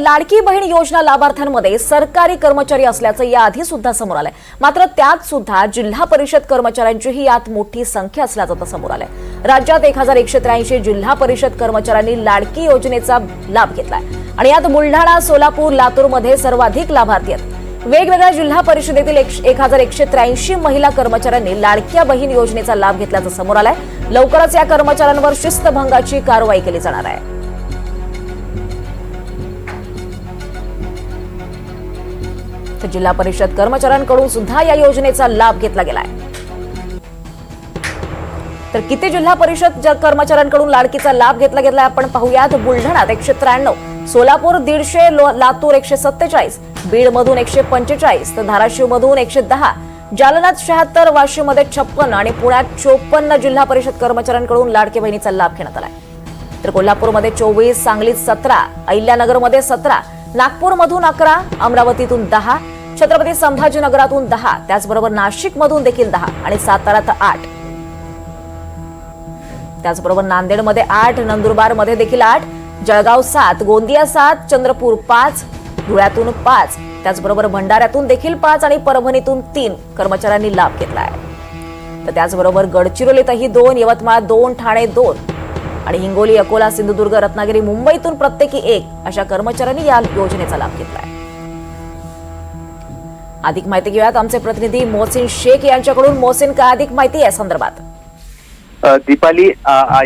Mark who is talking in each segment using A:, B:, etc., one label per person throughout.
A: लाडकी बहीण योजना लाभार्थ्यांमध्ये सरकारी कर्मचारी असल्याचं याआधी सुद्धा समोर आलंय। मात्र त्यात सुद्धा जिल्हा परिषद कर्मचाऱ्यांचीही यात मोठी संख्या असल्याचं समोर आलंय। राज्यात 1183 जिल्हा परिषद कर्मचाऱ्यांनी लाडकी योजनेचा लाभ घेतलाय आणि यात बुलढाणा, सोलापूर, लातूरमध्ये सर्वाधिक लाभार्थी आहेत। वेगवेगळ्या जिल्हा परिषदेतील 1183 महिला कर्मचाऱ्यांनी लाडक्या बहीण योजनेचा लाभ घेतल्याचं समोर आलंय। लवकरच या कर्मचाऱ्यांवर शिस्तभंगाची कारवाई केली जाणार आहे। तर जिल्हा परिषद कर्मचाऱ्यांकडून सुद्धा या योजनेचा लाभ घेतला गेलाय। तर किती जिल्हा परिषद कर्मचाऱ्यांकडून लाडकीचा लाभ घेतला गेलाय आपण पाहूयात। बुलढाण्यात 193, सोलापूर 150, लातूर 147, बीड मधून 145, तर धाराशिव मधून 110, जालन्यात 76, वाशिममध्ये 56 आणि पुण्यात 54 जिल्हा परिषद कर्मचाऱ्यांकडून लाडकी बहिणीचा लाभ घेण्यात आलाय। तर कोल्हापूरमध्ये 24, सांगलीत 17, अहिल्यानगरमध्ये 17, नागपूरमधून 11, अमरावतीतून 10, छत्रपती संभाजीनगरातून 10, त्याचबरोबर नाशिकमधून देखील 10 आणि साताऱ्यात 8, त्याचबरोबर नांदेडमध्ये 8, नंदुरबारमध्ये देखील 8, जळगाव 7, गोंदिया 7, चंद्रपूर 5, धुळ्यातून 5, त्याचबरोबर भंडाऱ्यातून देखील 5 आणि परभणीतून 3 कर्मचाऱ्यांनी लाभ घेतला आहे। तर त्याचबरोबर गडचिरोलीतही 2, यवतमाळ 2, ठाणे 2 आणि हिंगोली, अकोला, सिंधुदुर्ग, रत्नागिरी, मुंबईतून प्रत्येकी 1 अशा कर्मचाऱ्यांनी या योजनेचा लाभ घेतलाय। अधिक माहिती घेऊयात आमचे प्रतिनिधी मोहसिन शेख यांच्याकडून। मोहसिन, काय अधिक माहिती या संदर्भात?
B: दीपाली,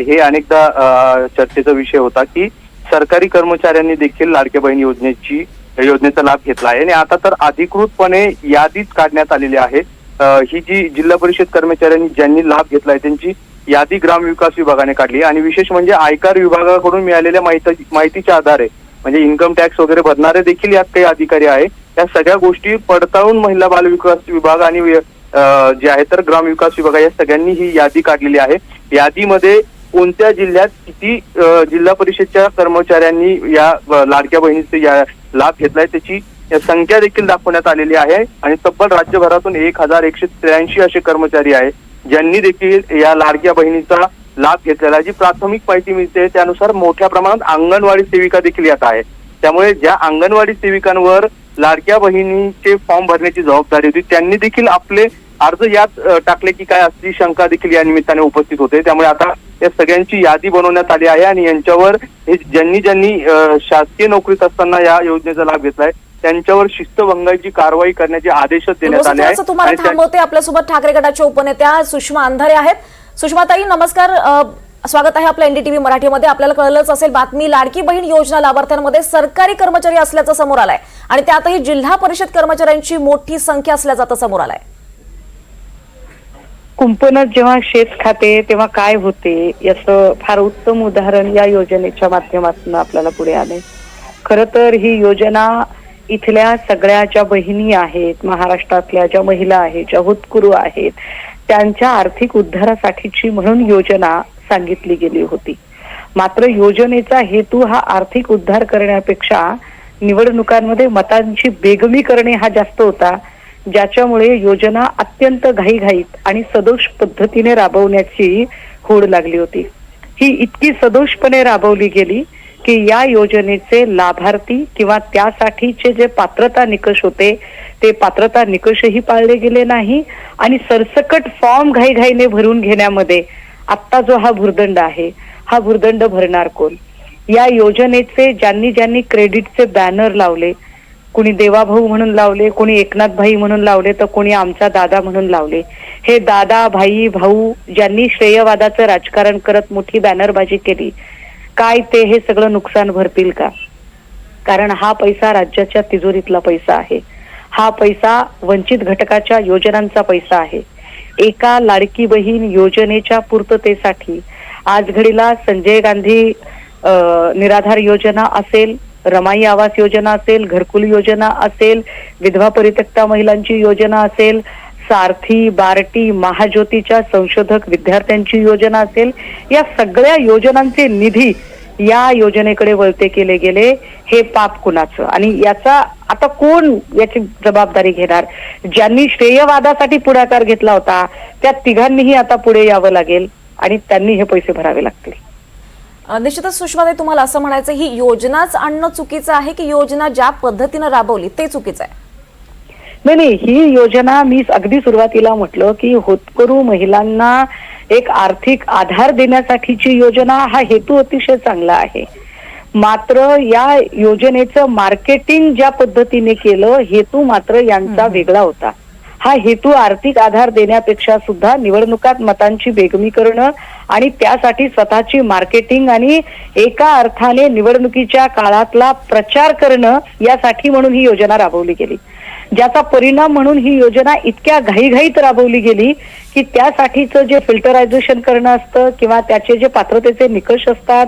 B: हे अनेकदा चर्चेचा विषय होता की सरकारी कर्मचाऱ्यांनी देखील लाडक्या बहीण योजनेचा लाभ घेतला आहे आणि आता तर अधिकृतपणे यादीच काढण्यात आलेली आहे। ही जी जिल्हा परिषद कर्मचाऱ्यांनी ज्यांनी लाभ घेतलाय त्यांची यादी ग्रामविकास विभागाने काढली आणि विशेष म्हणजे आयकर विभागाकडून मिळालेल्या माहितीच्या आधारे म्हणजे इन्कम टॅक्स वगैरे भरणारे देखील यात काही अधिकारी आहे। या सगळ्या गोष्टी पडताळून महिला बाल विकास विभाग आणि जे आहे तर ग्रामविकास विभाग या सगळ्यांनी ही यादी काढलेली आहे। यादीमध्ये कोणत्या जिल्ह्यात किती जिल्हा परिषदच्या कर्मचाऱ्यांनी या लाडक्या बहिणीचा लाभ घेतलाय त्याची संख्या देखील दाखवण्यात आलेली आहे आणि तब्बल राज्यभरातून 1183 असे कर्मचारी आहेत ज्यांनी देखील या लाडक्या बहिणीचा लाभ घेतलेला आहे। जी प्राथमिक माहिती मिळते त्यानुसार मोठ्या प्रमाणात अंगणवाडी सेविका देखील यात आहे। त्यामुळे ज्या अंगणवाडी सेविकांवर लाडक्या बहिणीचे फॉर्म भरण्याची जबाबदारी होती त्यांनी देखील आपले अर्ज यात टाकले की काय अशी शंका देखील या निमित्ताने उपस्थित होते। त्यामुळे आता या सगळ्यांची यादी बनवण्यात आली आहे आणि यांच्यावर ज्यांनी शासकीय नोकरीत असताना या योजनेचा लाभ घेतलाय त्यांच्यावर शिस्तभंगाची कारवाई करण्याचे आदेश देण्यात आले आहेत।
A: तुम्हाला थांबवते, आपल्यासोबत ठाकरे गटाच्या उपनेत्या सुषमा अंधारे आहेत। सुषमाताई, नमस्कार, स्वागत आहे आपल्या एनडीटीव्ही मराठीमध्ये। आपल्याला कळलंच असेल बातमी, लाडकी बहीण योजना लाभार्थ्यांमध्ये सरकारी कर्मचारी असल्याचं समोर आलंय आणि त्यातही जिल्हा परिषद कर्मचाऱ्यांची मोठी संख्या असल्याचं समोर आलंय।
C: कुंपणात जेव्हा शेत खाते तेव्हा काय होते याचं फार उत्तम उदाहरण या योजनेच्या माध्यमातून आपल्याला पुढे आले। खरं तर ही योजना इथल्या सगळ्या ज्या बहिणी आहेत, महाराष्ट्रातल्या ज्या महिला आहेत, ज्या होतकरू आहेत, त्यांच्या आर्थिक उद्धारासाठीची म्हणून योजना सांगितली गेली होती। मात्र योजनेचा हेतू हा आर्थिक उद्धार करण्यापेक्षा निवडणुकांमध्ये मतांची बेगमी करणे हा जास्त होता, ज्याच्यामुळे योजना अत्यंत घाईघाईत आणि सदोष पद्धतीने राबवण्याची होड लागली होती। ही इतकी सदोषपणे राबवली गेली की या योजनेचे लाभार्थी किंवा त्यासाठीचे जे पात्रता निकष होते ते पात्रता निकषही पाळले गेले नाही आणि सरसकट फॉर्म घाईघाईने भरून घेण्यामध्ये आत्ता जो हा भुर्दंड आहे हा भुर्दंड भरणार कोण? या योजनेचे ज्यांनी क्रेडिटचे बॅनर लावले, कोणी देवाभाऊ म्हणून लावले, कोणी एकनाथ भाई म्हणून लावले, तर कोणी आमचा दादा म्हणून लावले। हे दादा, भाई, भाऊ ज्यांनी श्रेयवादाचं राजकारण करत मोठी बॅनरबाजी केली, काय ते हे सगळं नुकसान भरतील का? कारण हा पैसा राज्याच्या तिजोरीतला पैसा आहे, हा पैसा वंचित घटकाच्या योजनांचा पैसा आहे। एका लाडकी बहीण योजनेच्या पूर्ततेसाठी आज घडीला संजय गांधी निराधार योजना असेल, रमाई आवास योजना असेल, घरकुल योजना असेल, विधवा परित्यक्ता महिलांची योजना असेल, सारथी, बार्टी, महाज्योतीच्या संशोधक विद्यार्थ्यांची योजना असेल, या सगळ्या योजनांचे निधी या योजनेकडे वळते केले गेले। हे पाप कुणाचं आणि याचा आता कोण याची जबाबदारी घेणार? ज्यांनी श्रेयवादासाठी पुढाकार घेतला होता त्या तिघांनीही आता पुढे यावं लागेल आणि त्यांनी हे पैसे भरावे लागतील।
A: निश्चितच सुषमाताई, तुम्हाला असं म्हणायचं ही योजनाच आणणं चुकीचं आहे की योजना ज्या पद्धतीनं राबवली ते चुकीचं आहे?
C: नाही, ही योजना मी अगदी सुरुवातीला म्हटलं की होतकरू महिलांना एक आर्थिक आधार देण्यासाठीची योजना, हा हेतू अतिशय चांगला आहे. मात्र या योजनेचं मार्केटिंग ज्या पद्धतीने केलं, हेतू मात्र यांचा वेगळा होता. हा हेतू आर्थिक आधार देण्यापेक्षा सुद्धा निवडणुकात मतांची बेगमी करणं आणि त्यासाठी स्वतःची मार्केटिंग आणि एका अर्थाने निवडणुकीच्या काळातला प्रचार करणं, यासाठी म्हणून ही योजना राबवली गेली. ज्याचा परिणाम म्हणून ही योजना इतक्या घाईघाईत राबवली गेली की त्यासाठीचं जे फिल्टरायझेशन करणं असतं किंवा त्याचे जे पात्रतेचे निकष असतात,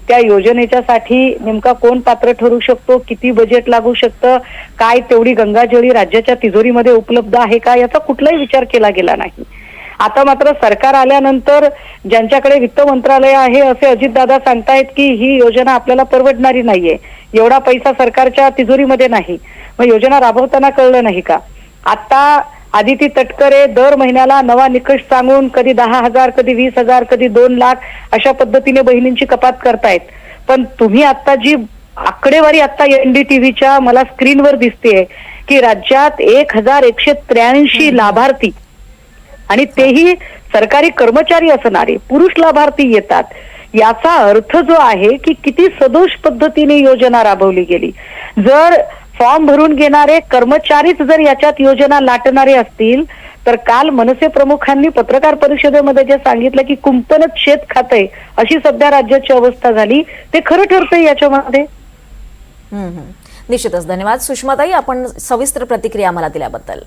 C: त्या योजनेच्यासाठी नेमका कोण पात्र ठरू शकतो, किती बजेट लागू शकतं, काय तेवढी गंगाजळी राज्याच्या तिजोरीमध्ये उपलब्ध आहे का, याचा कुठलाही विचार केला गेला नाही. आता मात्र सरकार आल्यानंतर ज्यांच्याकडे वित्त मंत्रालय आहे असे अजितदादा सांगतायत की ही योजना आपल्याला परवडणारी नाहीये, एवढा पैसा सरकारच्या तिजोरीमध्ये नाही. मग योजना राबवताना कळलं नाही का? आता आदिती तटकरे दर महिन्याला नवा निकष सांगून कधी 10,000, कधी 20,000, कधी 2 लाख अशा पद्धतीने बहिणींची कपात करतायत. पण तुम्ही आता जी आकडेवारी आता NDTVच्या मला स्क्रीनवर दिसतेय की राज्यात 1,183 लाभार्थी आणि तेही सरकारी कर्मचारी असणारे पुरुष लाभार्थी येतात. याचा अर्थ जो आहे की किती सदोष पद्धतीने योजना राबवली गेली. जर फॉर्म भरून घेणारे कर्मचारीच जर याच्यात योजना लाटणारे असतील तर काल मनसे प्रमुखांनी पत्रकार परिषदेमध्ये जे सांगितलं की कुंपणच शेत खातंय अशी सध्या राज्याची अवस्था झाली, ते खरं ठरतंय याच्यामध्ये.
A: निश्चितच. धन्यवाद सुषमाताई, आपण सविस्तर प्रतिक्रिया आम्हाला दिल्याबद्दल.